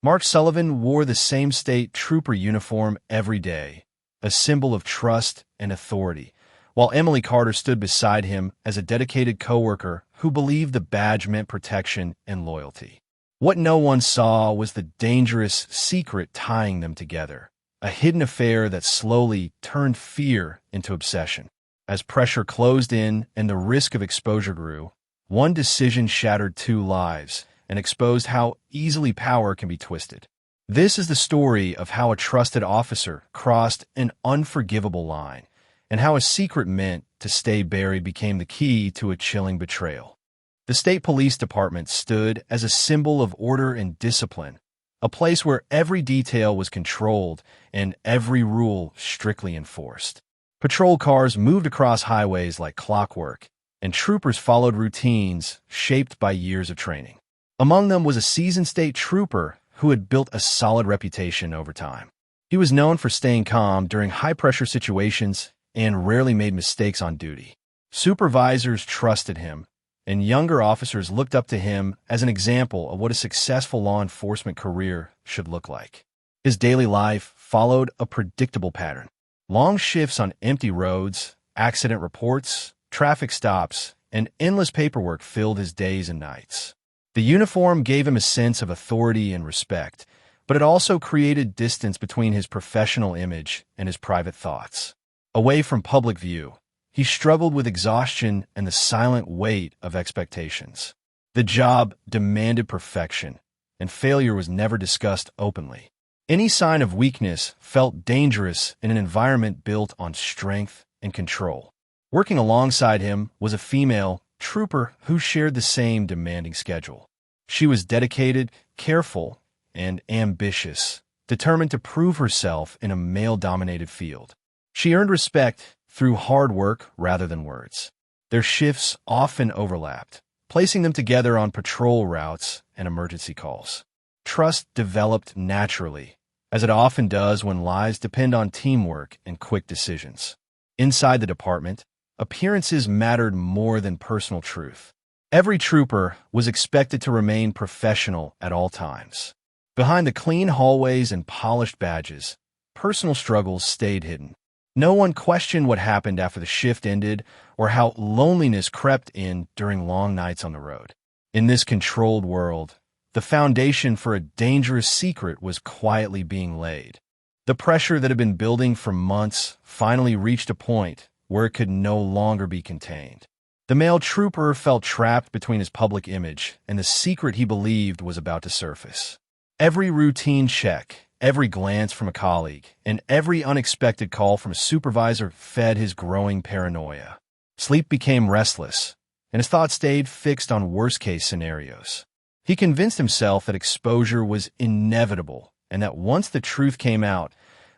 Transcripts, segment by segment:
Mark Sullivan wore the same state trooper uniform every day, a symbol of trust and authority, while Emily Carter stood beside him as a dedicated coworker who believed the badge meant protection and loyalty. What no one saw was the dangerous secret tying them together, a hidden affair that slowly turned fear into obsession. As pressure closed in and the risk of exposure grew, one decision shattered two lives and exposed how easily power can be twisted. This is the story of how a trusted officer crossed an unforgivable line, and how a secret meant to stay buried became the key to a chilling betrayal. The state police department stood as a symbol of order and discipline, a place where every detail was controlled and every rule strictly enforced. Patrol cars moved across highways like clockwork, and troopers followed routines shaped by years of training. Among them was a seasoned state trooper who had built a solid reputation over time. He was known for staying calm during high-pressure situations and rarely made mistakes on duty. Supervisors trusted him, and younger officers looked up to him as an example of what a successful law enforcement career should look like. His daily life followed a predictable pattern. Long shifts on empty roads, accident reports, traffic stops, and endless paperwork filled his days and nights. The uniform gave him a sense of authority and respect, but it also created distance between his professional image and his private thoughts. Away from public view, he struggled with exhaustion and the silent weight of expectations. The job demanded perfection, and failure was never discussed openly. Any sign of weakness felt dangerous in an environment built on strength and control. Working alongside him was a female trooper who shared the same demanding schedule. She was dedicated, careful, and ambitious, determined to prove herself in a male-dominated field. She earned respect through hard work rather than words. Their shifts often overlapped, placing them together on patrol routes and emergency calls. Trust developed naturally, as it often does when lives depend on teamwork and quick decisions. Inside the department, appearances mattered more than personal truth. Every trooper was expected to remain professional at all times. Behind the clean hallways and polished badges, personal struggles stayed hidden. No one questioned what happened after the shift ended or how loneliness crept in during long nights on the road. In this controlled world, the foundation for a dangerous secret was quietly being laid. The pressure that had been building for months finally reached a point where it could no longer be contained. The male trooper felt trapped between his public image and the secret he believed was about to surface. Every routine check, every glance from a colleague, and every unexpected call from a supervisor fed his growing paranoia. Sleep became restless, and his thoughts stayed fixed on worst-case scenarios. He convinced himself that exposure was inevitable and that once the truth came out,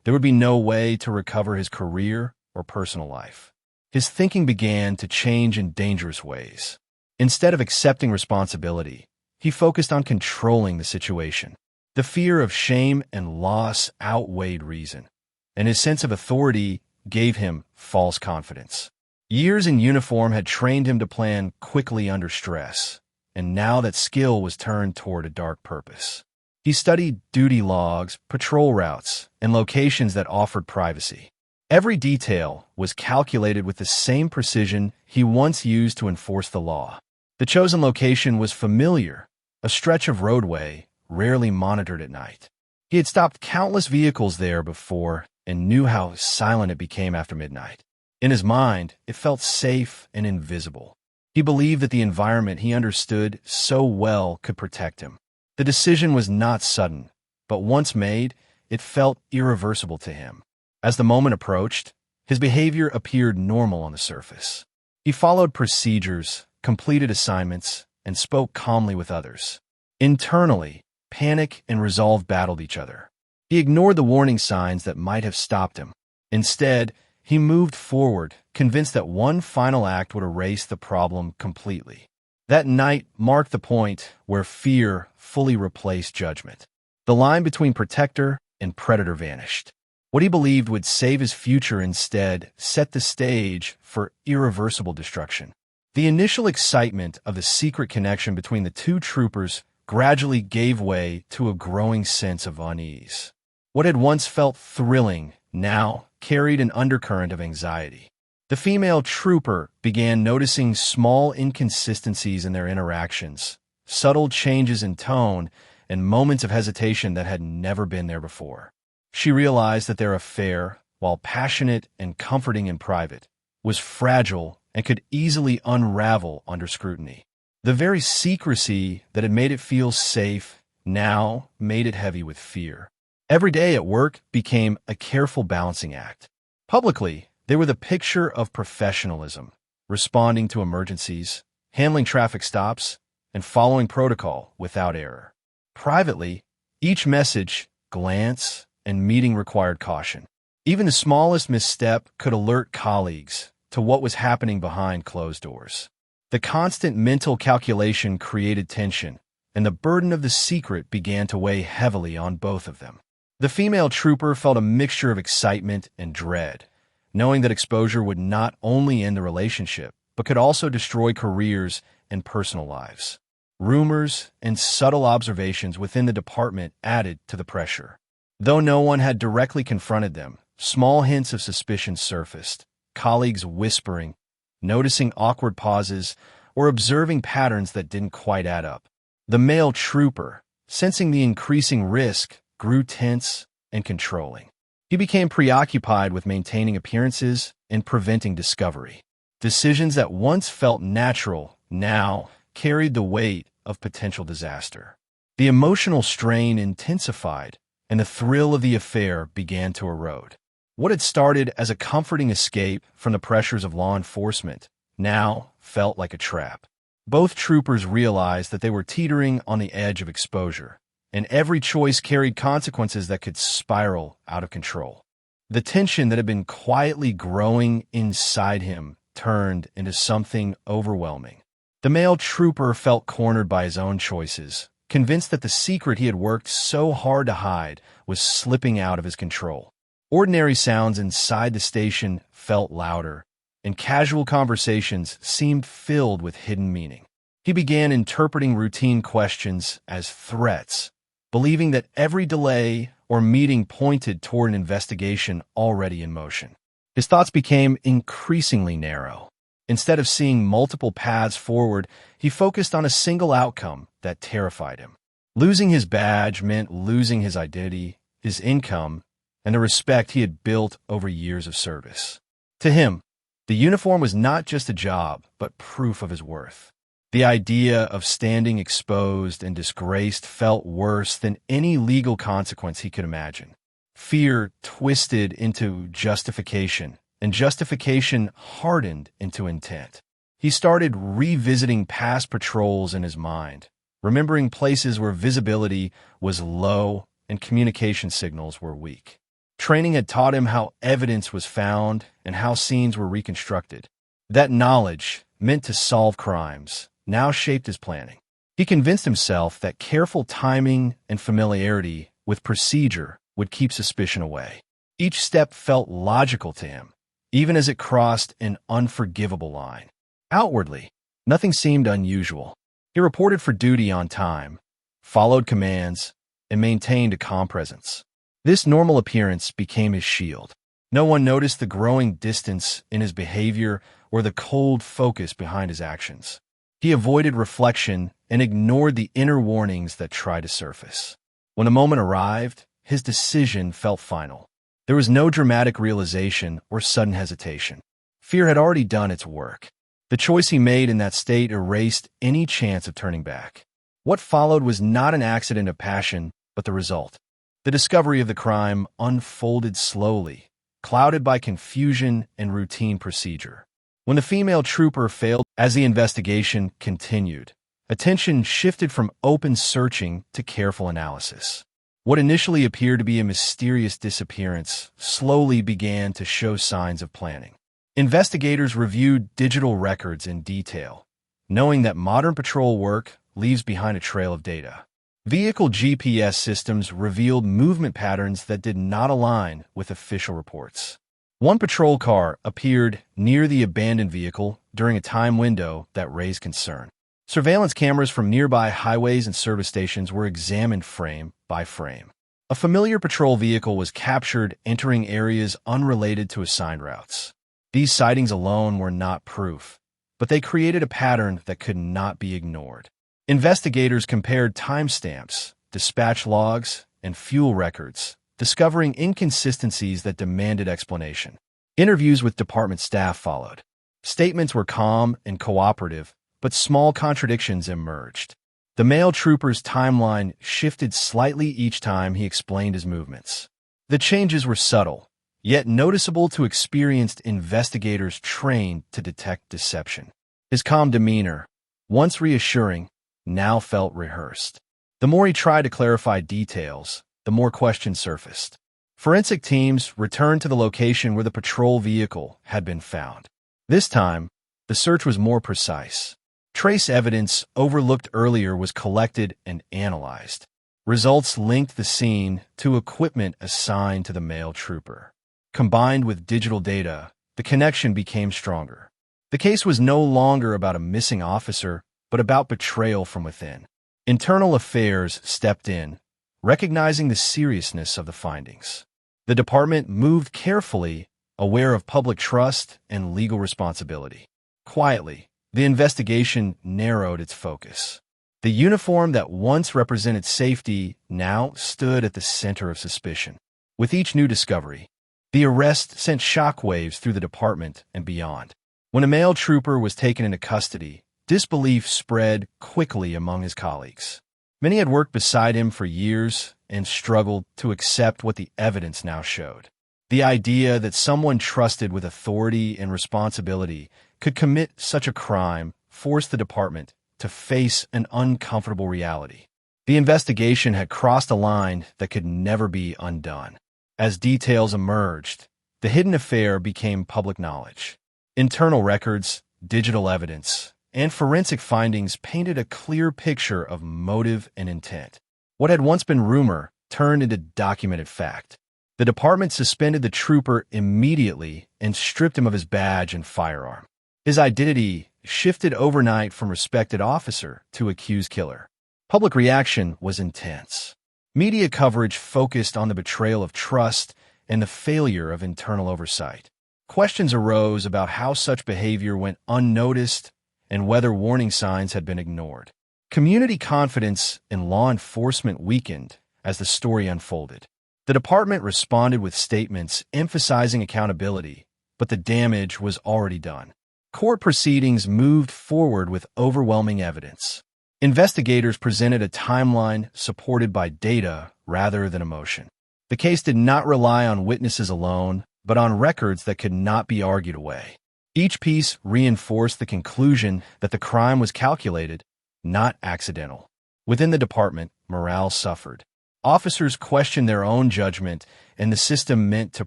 there would be no way to recover his career or personal life. His thinking began to change in dangerous ways. Instead of accepting responsibility, he focused on controlling the situation. The fear of shame and loss outweighed reason, and his sense of authority gave him false confidence. Years in uniform had trained him to plan quickly under stress, and now that skill was turned toward a dark purpose. He studied duty logs, patrol routes, and locations that offered privacy. Every detail was calculated with the same precision he once used to enforce the law. The chosen location was familiar, a stretch of roadway rarely monitored at night. He had stopped countless vehicles there before and knew how silent it became after midnight. In his mind, it felt safe and invisible. He believed that the environment he understood so well could protect him. The decision was not sudden, but once made, it felt irreversible to him. As the moment approached, his behavior appeared normal on the surface. He followed procedures, completed assignments, and spoke calmly with others. Internally, panic and resolve battled each other. He ignored the warning signs that might have stopped him. Instead, he moved forward, convinced that one final act would erase the problem completely. That night marked the point where fear fully replaced judgment. The line between protector and predator vanished. What he believed would save his future instead set the stage for irreversible destruction. The initial excitement of the secret connection between the two troopers gradually gave way to a growing sense of unease. What had once felt thrilling now carried an undercurrent of anxiety. The female trooper began noticing small inconsistencies in their interactions, subtle changes in tone, and moments of hesitation that had never been there before. She realized that their affair, while passionate and comforting in private, was fragile and could easily unravel under scrutiny. The very secrecy that had made it feel safe now made it heavy with fear. Every day at work became a careful balancing act. Publicly, they were the picture of professionalism, responding to emergencies, handling traffic stops, and following protocol without error. Privately, each message, glance, and meeting required caution. Even the smallest misstep could alert colleagues to what was happening behind closed doors. The constant mental calculation created tension, and the burden of the secret began to weigh heavily on both of them. The female trooper felt a mixture of excitement and dread, knowing that exposure would not only end the relationship, but could also destroy careers and personal lives. Rumors and subtle observations within the department added to the pressure. Though no one had directly confronted them, small hints of suspicion surfaced, colleagues whispering, noticing awkward pauses, or observing patterns that didn't quite add up. The male trooper, sensing the increasing risk, grew tense and controlling. He became preoccupied with maintaining appearances and preventing discovery. Decisions that once felt natural now carried the weight of potential disaster. The emotional strain intensified, and the thrill of the affair began to erode. What had started as a comforting escape from the pressures of law enforcement now felt like a trap. Both troopers realized that they were teetering on the edge of exposure, and every choice carried consequences that could spiral out of control. The tension that had been quietly growing inside him turned into something overwhelming. The male trooper felt cornered by his own choices, convinced that the secret he had worked so hard to hide was slipping out of his control. Ordinary sounds inside the station felt louder, and casual conversations seemed filled with hidden meaning. He began interpreting routine questions as threats, believing that every delay or meeting pointed toward an investigation already in motion. His thoughts became increasingly narrow. Instead of seeing multiple paths forward, he focused on a single outcome that terrified him. Losing his badge meant losing his identity, his income, and the respect he had built over years of service. To him, the uniform was not just a job, but proof of his worth. The idea of standing exposed and disgraced felt worse than any legal consequence he could imagine. Fear twisted into justification, and justification hardened into intent. He started revisiting past patrols in his mind, remembering places where visibility was low and communication signals were weak. Training had taught him how evidence was found and how scenes were reconstructed. That knowledge, meant to solve crimes, now shaped his planning. He convinced himself that careful timing and familiarity with procedure would keep suspicion away. Each step felt logical to him, even as it crossed an unforgivable line. Outwardly, nothing seemed unusual. He reported for duty on time, followed commands, and maintained a calm presence. This normal appearance became his shield. No one noticed the growing distance in his behavior or the cold focus behind his actions. He avoided reflection and ignored the inner warnings that tried to surface. When the moment arrived, his decision felt final. There was no dramatic realization or sudden hesitation. Fear had already done its work. The choice he made in that state erased any chance of turning back. What followed was not an accident of passion, but the result. The discovery of the crime unfolded slowly, clouded by confusion and routine procedure. When the female trooper failed as the investigation continued, attention shifted from open searching to careful analysis. What initially appeared to be a mysterious disappearance slowly began to show signs of planning. Investigators reviewed digital records in detail, knowing that modern patrol work leaves behind a trail of data. Vehicle GPS systems revealed movement patterns that did not align with official reports. One patrol car appeared near the abandoned vehicle during a time window that raised concern. Surveillance cameras from nearby highways and service stations were examined frame by frame. A familiar patrol vehicle was captured entering areas unrelated to assigned routes. These sightings alone were not proof, but they created a pattern that could not be ignored. Investigators compared timestamps, dispatch logs, and fuel records, discovering inconsistencies that demanded explanation. Interviews with department staff followed. Statements were calm and cooperative, but small contradictions emerged. The male trooper's timeline shifted slightly each time he explained his movements. The changes were subtle, yet noticeable to experienced investigators trained to detect deception. His calm demeanor, once reassuring, now felt rehearsed. The more he tried to clarify details, the more questions surfaced. Forensic teams returned to the location where the patrol vehicle had been found. This time, the search was more precise. Trace evidence overlooked earlier was collected and analyzed. Results linked the scene to equipment assigned to the male trooper. Combined with digital data, the connection became stronger. The case was no longer about a missing officer, but about betrayal from within. Internal Affairs stepped in, recognizing the seriousness of the findings. The department moved carefully, aware of public trust and legal responsibility. Quietly, the investigation narrowed its focus. The uniform that once represented safety now stood at the center of suspicion. With each new discovery, the arrest sent shockwaves through the department and beyond. When a male trooper was taken into custody, disbelief spread quickly among his colleagues. Many had worked beside him for years and struggled to accept what the evidence now showed. The idea that someone trusted with authority and responsibility could commit such a crime forced the department to face an uncomfortable reality. The investigation had crossed a line that could never be undone. As details emerged, the hidden affair became public knowledge. Internal records, digital evidence, and forensic findings painted a clear picture of motive and intent. What had once been rumor turned into documented fact. The department suspended the trooper immediately and stripped him of his badge and firearm. His identity shifted overnight from respected officer to accused killer. Public reaction was intense. Media coverage focused on the betrayal of trust and the failure of internal oversight. Questions arose about how such behavior went unnoticed and whether warning signs had been ignored. Community confidence in law enforcement weakened as the story unfolded. The department responded with statements emphasizing accountability, but the damage was already done. Court proceedings moved forward with overwhelming evidence. Investigators presented a timeline supported by data rather than emotion. The case did not rely on witnesses alone, but on records that could not be argued away. Each piece reinforced the conclusion that the crime was calculated, not accidental. Within the department, morale suffered. Officers questioned their own judgment, and the system meant to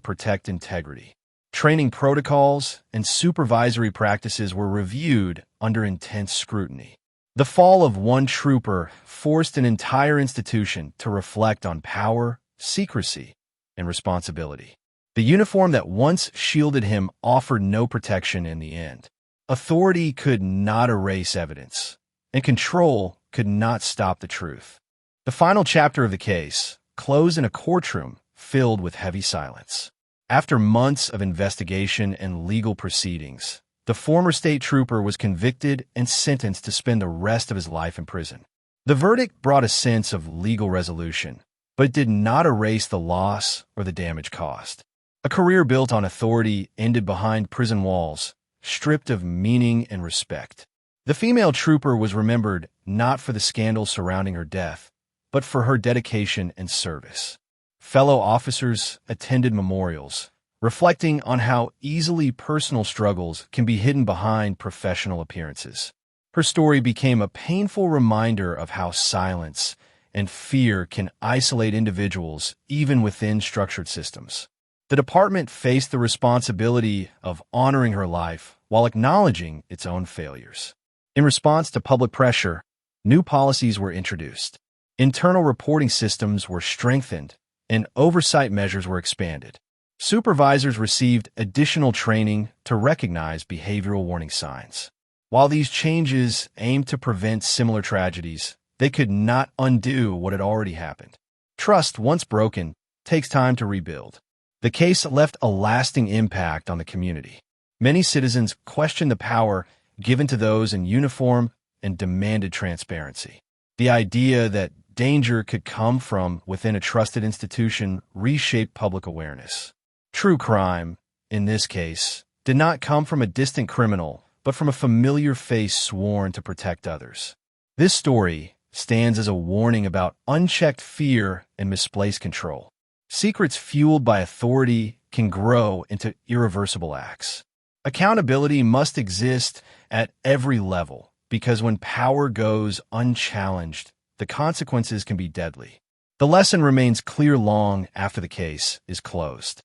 protect integrity. Training protocols and supervisory practices were reviewed under intense scrutiny. The fall of one trooper forced an entire institution to reflect on power, secrecy, and responsibility. The uniform that once shielded him offered no protection in the end. Authority could not erase evidence, and control could not stop the truth. The final chapter of the case closed in a courtroom filled with heavy silence. After months of investigation and legal proceedings, the former state trooper was convicted and sentenced to spend the rest of his life in prison. The verdict brought a sense of legal resolution, but it did not erase the loss or the damage caused. A career built on authority ended behind prison walls, stripped of meaning and respect. The female trooper was remembered not for the scandal surrounding her death, but for her dedication and service. Fellow officers attended memorials, reflecting on how easily personal struggles can be hidden behind professional appearances. Her story became a painful reminder of how silence and fear can isolate individuals even within structured systems. The department faced the responsibility of honoring her life while acknowledging its own failures. In response to public pressure, new policies were introduced. Internal reporting systems were strengthened, and oversight measures were expanded. Supervisors received additional training to recognize behavioral warning signs. While these changes aimed to prevent similar tragedies, they could not undo what had already happened. Trust, once broken, takes time to rebuild. The case left a lasting impact on the community. Many citizens questioned the power given to those in uniform and demanded transparency. The idea that danger could come from within a trusted institution reshaped public awareness. True crime, in this case, did not come from a distant criminal, but from a familiar face sworn to protect others. This story stands as a warning about unchecked fear and misplaced control. Secrets fueled by authority can grow into irreversible acts. Accountability must exist at every level, because when power goes unchallenged, the consequences can be deadly. The lesson remains clear long after the case is closed.